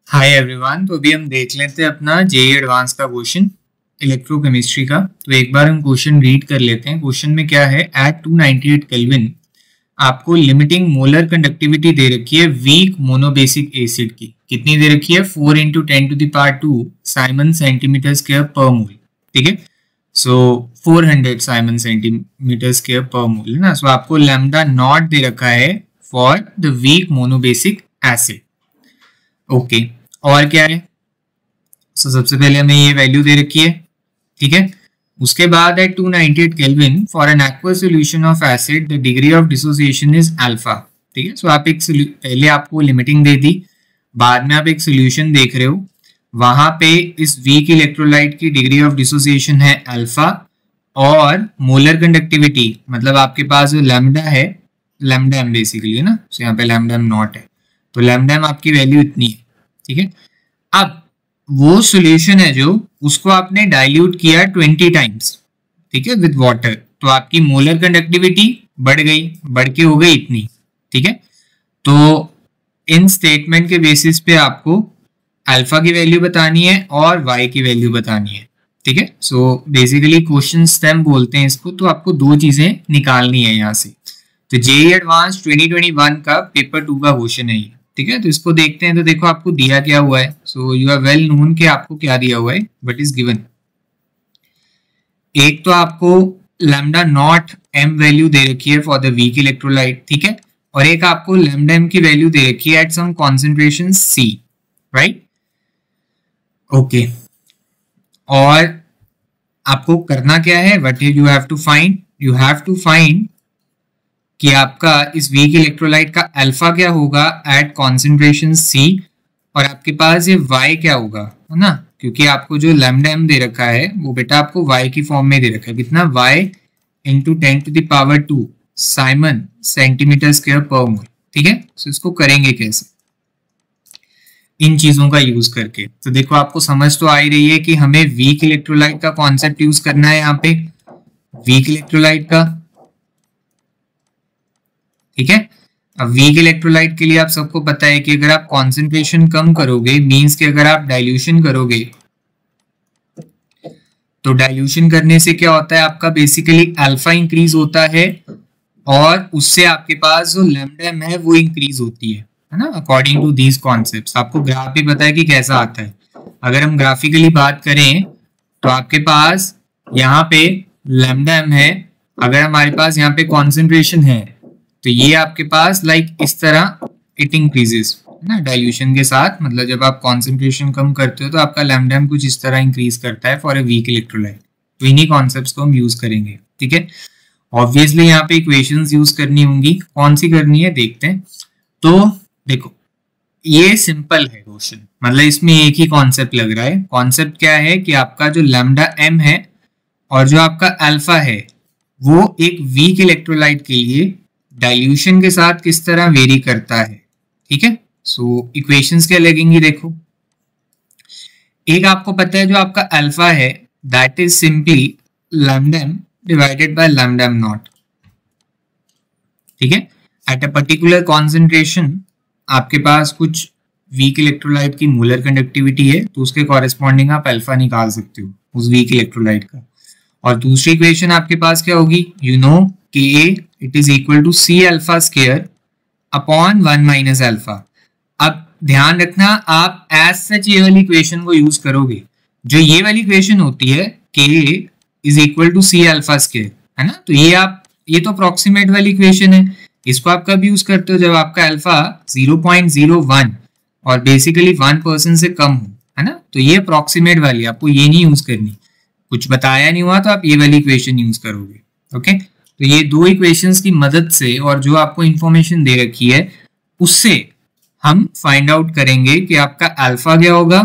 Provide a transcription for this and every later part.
Hi everyone. तो अभी हम देख लेते हैं अपना जेई एडवांस का क्वेश्चन इलेक्ट्रोकेमिस्ट्री का। तो एक बार हम क्वेश्चन रीड कर लेते हैं। क्वेश्चन में क्या है, एट 298 केल्विन आपको लिमिटिंग मोलर कंडक्टिविटी दे रखी है वीक मोनोबेसिक एसिड की। कितनी दे रखी है? 4 × 10⁻² साइमन सेंटीमीटर स्क्वायर पर मोल। ठीक है, सो 400 साइमन सेंटीमीटर स्क्वायर पर मोल है ना। सो आपको लैम्डा नॉट दे रखा है for the weak monobasic acid. Okay, और क्या है? सबसे पहले हमें ये वैल्यू दे रखी है। ठीक है, उसके बाद है 298 kelvin for an aqueous solution of acid the degree of dissociation is alpha. ठीक है, सो आप एक पहले आपको लिमिटिंग दे दी, बाद में आप एक सोल्यूशन देख रहे हो, वहां पे इस वीक इलेक्ट्रोलाइट की डिग्री ऑफ डिसोसिएशन है अल्फा और मोलर कंडक्टिविटी मतलब आपके पास जो लैम्डा है, लैम्डा एम बेसिकली है ना, so यहाँ पे लैम्डा एम नॉट है, तो लैम्डा एम आपकी वैल्यू इतनी है। ठीक है, अब वो सॉल्यूशन है जो उसको आपने डाइल्यूट किया 20 टाइम्स, ठीक है, विद वाटर, तो आपकी मोलर कंडक्टिविटी बढ़ गई, बढ़ के हो गई इतनी। ठीक है, तो इन स्टेटमेंट के बेसिस पे आपको अल्फा की वैल्यू बतानी है और वाई की वैल्यू बतानी है। ठीक है, सो बेसिकली क्वेश्चन स्टेम बोलते हैं इसको। तो आपको दो चीजें निकालनी है यहाँ से। तो जेईई एडवांस 2021 का पेपर 2 का क्वेश्चन है ये। ठीक है, तो इसको देखते हैं। तो देखो आपको दिया क्या हुआ है। So you are well known कि आपको क्या दिया हुआ है, बट इज गिवन। एक तो आपको लैम्डा नॉट एम वैल्यू दे रखी है फॉर द वीक इलेक्ट्रोलाइट। ठीक है, और एक आपको लैम्डा एम की वैल्यू दे रखी है at some concentration C, right? Okay, और आपको करना क्या है, what you have to find, you have to find कि आपका इस वीक इलेक्ट्रोलाइट का अल्फा क्या होगा एट कॉन्सेंट्रेशन सी, और आपके पास ये y क्या होगा, है ना, क्योंकि आपको जो लैम्डा एम दे रखा है वो बेटा आपको y की फॉर्म में दे रखा है। कितना? y × 10⁻², साइमन सेंटीमीटर स्क्वायर पर मोल। ठीक है, सो इसको करेंगे कैसे, इन चीजों का यूज करके। तो देखो आपको समझ तो आ ही रही है कि हमें वीक इलेक्ट्रोलाइट का कॉन्सेप्ट यूज करना है यहाँ पे, वीक इलेक्ट्रोलाइट का। ठीक है, अब वीक इलेक्ट्रोलाइट के लिए आप सबको पता है कि अगर आप कॉन्सेंट्रेशन कम करोगे, मींस कि अगर आप डाइल्यूशन करोगे, तो डाइल्यूशन करने से क्या होता है, आपका बेसिकली अल्फा इंक्रीज होता है और उससे आपके पास जो लैम्डा एम है वो इंक्रीज होती है ना, अकॉर्डिंग टू दीज कॉन्सेप्ट्स। आपको ग्राफ भी पता है कि कैसा आता है। अगर हम ग्राफिकली बात करें तो आपके पास यहाँ पे लैम्डा एम है, अगर हमारे पास यहाँ पे कॉन्सेंट्रेशन है तो ये आपके पास लाइक इस तरह इट इंक्रीजेस ना डाइल्यूशन के साथ। मतलब जब आप कॉन्सेंट्रेशन कम करते हो तो आपका लैम्डा एम कुछ इस तरह इंक्रीज करता है फॉर ए वीक इलेक्ट्रोलाइट। तो इन्हीं कॉन्सेप्ट्स को हम यूज करेंगे। ठीक है, ऑब्वियसली यहाँ पे इक्वेशंस यूज करनी होंगी, कौन सी करनी है देखते हैं। तो देखो ये सिंपल है क्वेश्चन, मतलब इसमें एक ही कॉन्सेप्ट लग रहा है। कॉन्सेप्ट क्या है कि आपका जो लैम्डा एम है और जो आपका अल्फा है वो एक वीक इलेक्ट्रोलाइट के लिए डाइल्यूशन के साथ किस तरह वेरी करता है। ठीक है, सो इक्वेशंस क्या लगेंगी देखो। एक आपको पता है जो आपका अल्फा है that is simply lambda M divided by lambda M naught. ठीक है, एट अ पर्टिकुलर कॉन्सेंट्रेशन आपके पास कुछ वीक इलेक्ट्रोलाइट की मोलर कंडक्टिविटी है, तो उसके कॉरेस्पॉन्डिंग आप अल्फा निकाल सकते हो उस वीक इलेक्ट्रोलाइट का। और दूसरी इक्वेशन आपके पास क्या होगी, you know Ka it is equal to C alpha square upon 1 - alpha. अब ध्यान रखना आप एज सच ये वाली इक्वेशन को यूज करोगे, जो ये वाली इक्वेशन होती है Ka is equal to C alpha square, है ना। तो ये तो अप्रोक्सीमेट वाली इक्वेशन है, इसको आप कब यूज करते हो, जब आपका अल्फा 0.01 और बेसिकली 1% से कम हो, है ना। तो ये अप्रोक्सीमेट वाली, आपको ये नहीं यूज करनी, कुछ बताया नहीं हुआ तो आप ये वाली इक्वेशन यूज करोगे। ओके, तो ये दो इक्वेशंस की मदद से और जो आपको इंफॉर्मेशन दे रखी है उससे हम फाइंड आउट करेंगे कि आपका अल्फा क्या होगा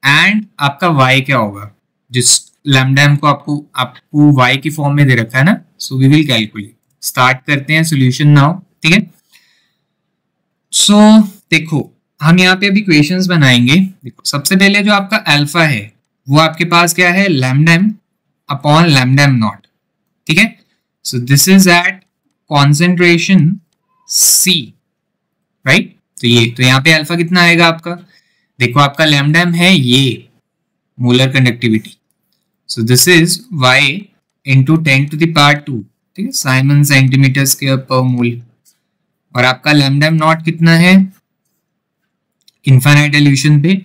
एंड आपका वाई क्या होगा। जिस लैम्डा एम को आपको वाई की फॉर्म में दे रखा है ना। So we will calculate. Start करते हैं सॉल्यूशन नाउ। ठीक है, सो देखो हम यहाँ पे अभी इक्वेशंस बनाएंगे। देखो सबसे पहले जो आपका अल्फा है वो आपके पास क्या है, lambda M upon lambda M naught. ठीक है, so this is at concentration C, right? तो यहाँ पे अल्फा कितना आएगा आपका, देखो आपका लैम्डा m है ये molar conductivity, so this is y into 10⁻², ठीक है, साइमन सेंटीमीटर स्क्वायर पर मोल। और आपका लैम्डा m नॉट कितना है इनफाइनाइट डाइल्यूशन पे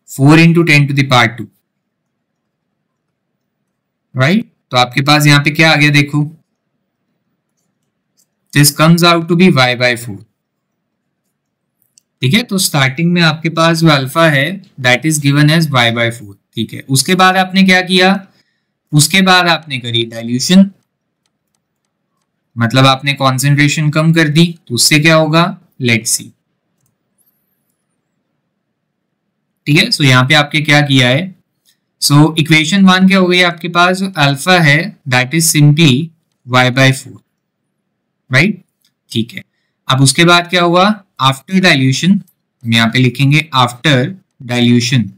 4 इंटू 10⁻², राइट। तो आपके पास यहाँ पे क्या आ गया देखो, this comes out to be y/4, ठीक है। तो स्टार्टिंग में आपके पास जो अल्फा है that is given as y/4, ठीक है। उसके बाद आपने क्या किया, उसके बाद आपने करी डाइल्यूशन, मतलब आपने कॉन्सेंट्रेशन कम कर दी, तो उससे क्या होगा, लेट्स सी, ठीक है। सो यहाँ पे आपके क्या किया है, सो इक्वेशन 1 क्या हो गई आपके पास, जो अल्फा है that is simply y/4, right, ठीक है। अब उसके बाद क्या हुआ, आफ्टर डाइल्यूशन, हम यहाँ पे लिखेंगे आफ्टर डाइल्यूशन,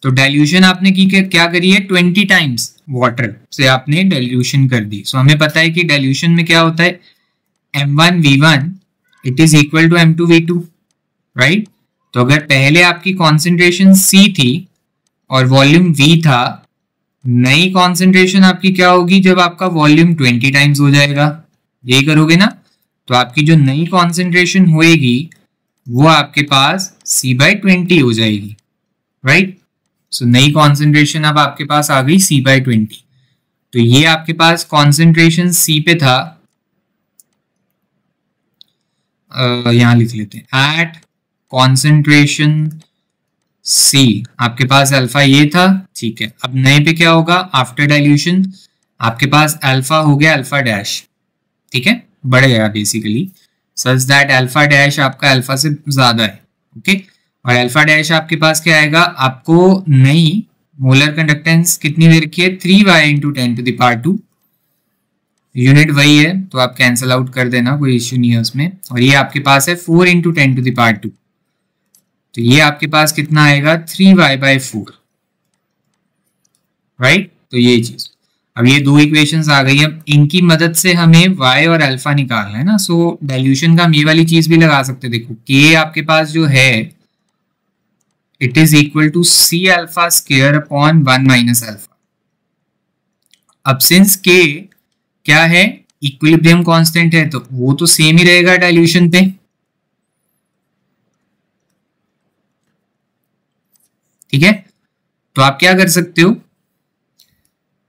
तो डाइल्यूशन आपने की क्या करी है, 20 टाइम्स वाटर से आपने डाइल्यूशन कर दी। सो हमें पता है कि डाइल्यूशन में क्या होता है, m1v1 it is equal to m2v2, right. तो अगर पहले आपकी कॉन्सेंट्रेशन C थी और वॉल्यूम V था, नई कॉन्सेंट्रेशन आपकी क्या होगी जब आपका वॉल्यूम 20 टाइम्स हो जाएगा, यही करोगे ना, तो आपकी जो नई कॉन्सेंट्रेशन होएगी वो आपके पास C/20 हो जाएगी, राइट। सो नई कॉन्सेंट्रेशन अब आपके पास आ गई C/20। तो ये आपके पास कॉन्सेंट्रेशन C पे था, यहां लिख लेते हैं, एट कॉन्सेंट्रेशन C आपके पास अल्फा ये था, ठीक है। अब नए पे क्या होगा, आफ्टर डाइल्यूशन आपके पास अल्फा हो गया अल्फा डैश, ठीक है, बढ़ गया basically, such that alpha dash आपका अल्फा से ज्यादा है, ओके। और अल्फा डैश आपके पास क्या आएगा, आपको नई मोलर कंडक्टेंस कितनी दे रखी है, 3y इंटू 10⁻², यूनिट वही है तो आप कैंसिल आउट कर देना, कोई इश्यू नहीं है उसमें। और ये आपके पास है 4 इंटू 10⁻², तो ये आपके पास कितना आएगा, 3y/4, राइट। तो ये चीज, अब ये दो इक्वेशंस आ गई, अब इनकी मदद से हमें y और अल्फा निकालना है ना। सो डाइल्यूशन का हम ये वाली चीज भी लगा सकते हैं, देखो k आपके पास जो है it is equal to C alpha square upon 1 minus alpha. अब सिंस k क्या है, इक्विलिब्रियम कांस्टेंट है, तो वो तो सेम ही रहेगा डाइल्यूशन पे, ठीक है। तो आप क्या कर सकते हो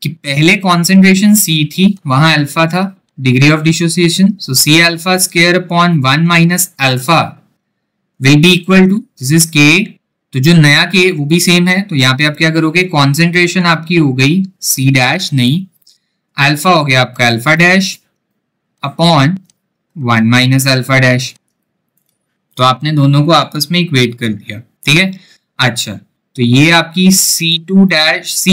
कि पहले कॉन्सेंट्रेशन C थी, वहां अल्फा था, degree of dissociation, so C alpha square upon 1 minus alpha will be equal to this is K, तो जो नया K वो भी सेम है, तो यहाँ पे आप क्या करोगे, कॉन्सेंट्रेशन आपकी हो गई C डैश, नहीं अल्फा हो गया आपका alpha dash upon 1 minus alpha dash, तो आपने दोनों को आपस में इक्वेट कर दिया, ठीक है। अच्छा, तो ये आपकी C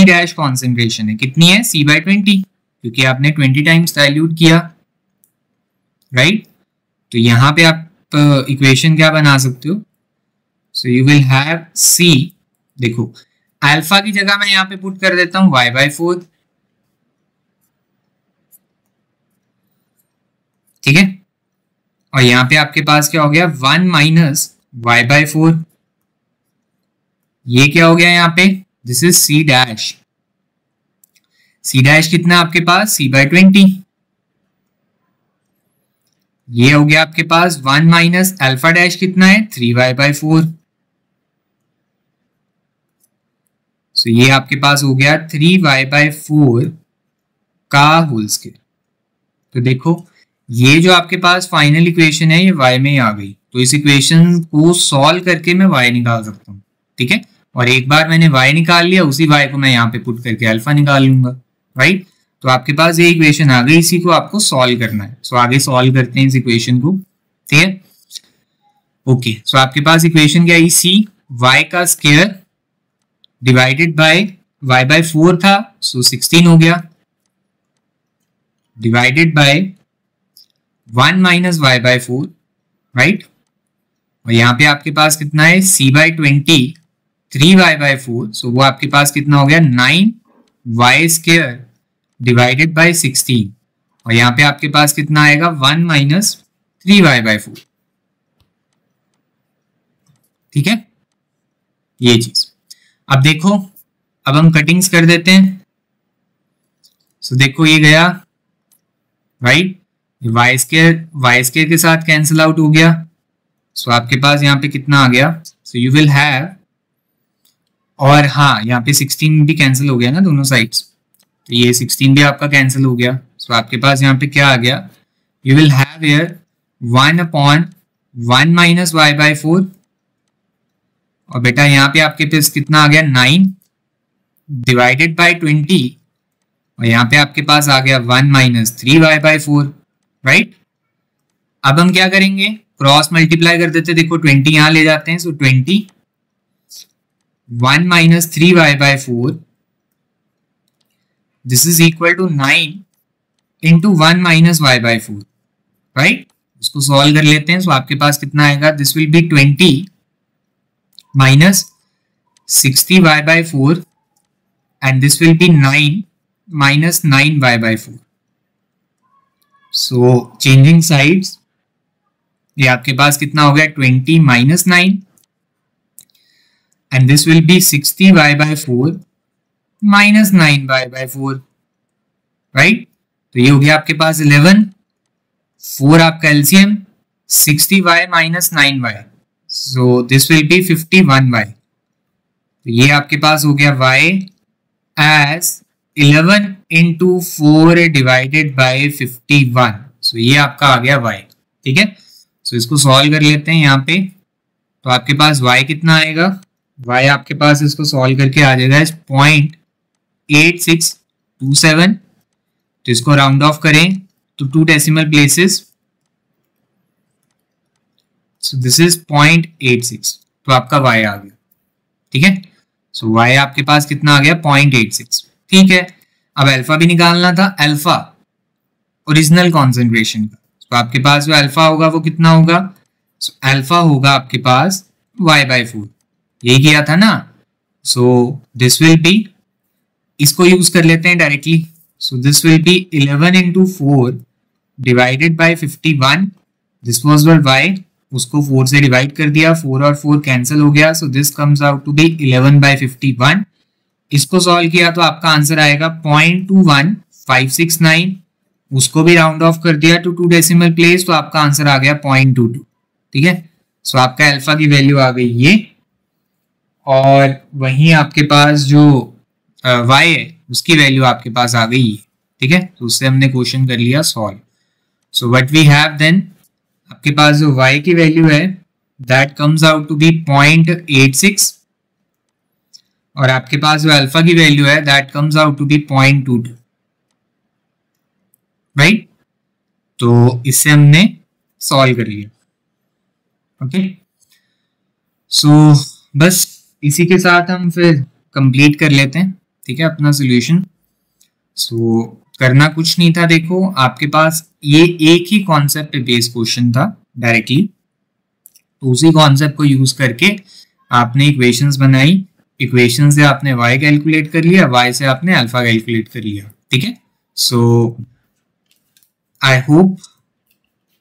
डैश कॉन्सेंट्रेशन है, कितनी है, C/20, क्योंकि आपने 20 टाइम्स डाइल्यूट किया, राइट। तो यहाँ पे आप इक्वेशन क्या बना सकते हो, so you will have C, देखो अल्फा की जगह मैं यहाँ पे पुट कर देता हूँ y/4, ठीक है। और यहाँ पे आपके पास क्या हो गया, 1 माइनस y/4, ये क्या हो गया यहाँ पे, this is C dash, C dash कितना आपके पास, C/20, ये हो गया आपके पास 1 माइनस अल्फा डैश कितना है, 3y/4, सो ये आपके पास हो गया 3y/4 का होल स्क्वायर। तो देखो ये जो आपके पास फाइनल इक्वेशन है ये y में ही आ गई, तो इस इक्वेशन को सॉल्व करके मैं y निकाल सकता हूँ, ठीक है। और एक बार मैंने y निकाल लिया, उसी y को मैं यहाँ पे पुट करके अल्फा निकाल लूंगा, राइट। तो आपके पास ये इक्वेशन आ गई, इसी को आपको सॉल्व करना है, सो आगे सॉल्व करते हैं इस इक्वेशन को, ठीक है। ओके, सो आपके पास इक्वेशन क्या आई, C y का स्क्वायर डिवाइडेड बाय y/4 था, सो 16 हो गया, divided by 1 minus y/4, right. और यहाँ पे आपके पास कितना है, C/20 3y/4, सो वो आपके पास कितना हो गया, 9y स्क्वायर डिवाइडेड बाय 16, और यहाँ पे आपके पास कितना आएगा, 1 माइनस 3y/4, ठीक है। ये चीज। अब देखो, अब हम कटिंग्स कर देते हैं। सो देखो ये गया, राइट, वाई स्केयर के साथ कैंसिल आउट हो गया। सो आपके पास यहाँ पे कितना आ गया, सो यू विल हैव, और हाँ यहाँ पे 16 भी कैंसिल हो गया ना दोनों साइड्स, तो ये 16 भी आपका कैंसिल हो गया। सो आपके पास यहाँ पे क्या आ गया, you will have here 1/1 minus y by 4, और बेटा यहाँ पे आपके पास कितना आ गया 9 डिवाइडेड बाई 20, और यहाँ पे आपके पास आ गया 1 माइनस 3 वाई बाई 4, राइट। अब हम क्या करेंगे, क्रॉस मल्टीप्लाई कर देते, देखो 20 यहां ले जाते हैं, so 20 1 minus 3 y by 4, this is equal to 9 into 1 minus y by 4, right. उसको सॉल्व कर लेते हैं, सो आपके पास कितना आएगा, this will be 20 minus 60 y by 4 and this will be 9 minus 9 y by 4। So changing sides, ये आपके पास कितना हो गया 20 minus 9 and this will be 60 y by 4 minus 9 y by 4, right. तो ये हो गया आपके पास 11, 4 आपका LCM, 60 y minus 9 y, so this will be 51 y. तो ये आपके पास हो गया y as 11 into 4 divided by 51, so ये आपका आ गया y, ठीक है। सो इसको सॉल्व कर लेते हैं यहाँ पे, तो आपके पास y कितना आएगा, y आपके पास इसको सॉल्व करके आ जाएगा 0.8627, तो इसको राउंड ऑफ करें तो 2 decimal places, so this is 0.86, तो आपका y आ गया, ठीक है। सो y आपके पास कितना आ गया 0.86, ठीक है। अब अल्फा भी निकालना था, अल्फा ओरिजिनल कॉन्सेंट्रेशन का, तो आपके पास जो अल्फा होगा वो कितना होगा, सो अल्फा होगा आपके पास y बाई 4, यही किया था ना। सो दिस विल बी, इसको यूज कर लेते हैं directly, so this will B 11 into 4 divided by 51, this was were y, उसको 4 से डिवाइड कर दिया, 4 और 4 कैंसिल हो गया, so this comes out to be 11 by 51। इसको सॉल्व किया तो आपका आंसर आएगा 0.21569, उसको भी राउंड ऑफ कर दिया टू 2 डेसिमल प्लेस, तो आपका आंसर आ गया 0.22, ठीक है। सो आपका अल्फा की वैल्यू आ गई ये, और वहीं आपके पास जो y है उसकी वैल्यू आपके पास आ गई, ठीक है। तो उससे हमने क्वेश्चन कर लिया solve. So what we have then, आपके पास जो y की वैल्यू है that comes out to be 0.86, और आपके पास जो अल्फा की वैल्यू है that comes out to be 0.22, right. तो इससे हमने सॉल्व कर लिया, ओके। सो बस इसी के साथ हम फिर कंप्लीट कर लेते हैं, ठीक है, अपना सॉल्यूशन। सो करना कुछ नहीं था, देखो आपके पास ये एक ही कॉन्सेप्ट बेस्ड क्वेश्चन था डायरेक्टली, तो उसी कॉन्सेप्ट को यूज करके आपने इक्वेशंस बनाई, इक्वेशन से आपने y कैलकुलेट कर लिया, y से आपने अल्फा कैलकुलेट कर लिया, ठीक है। सो आई होप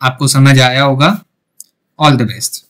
आपको समझ आया होगा। All the best.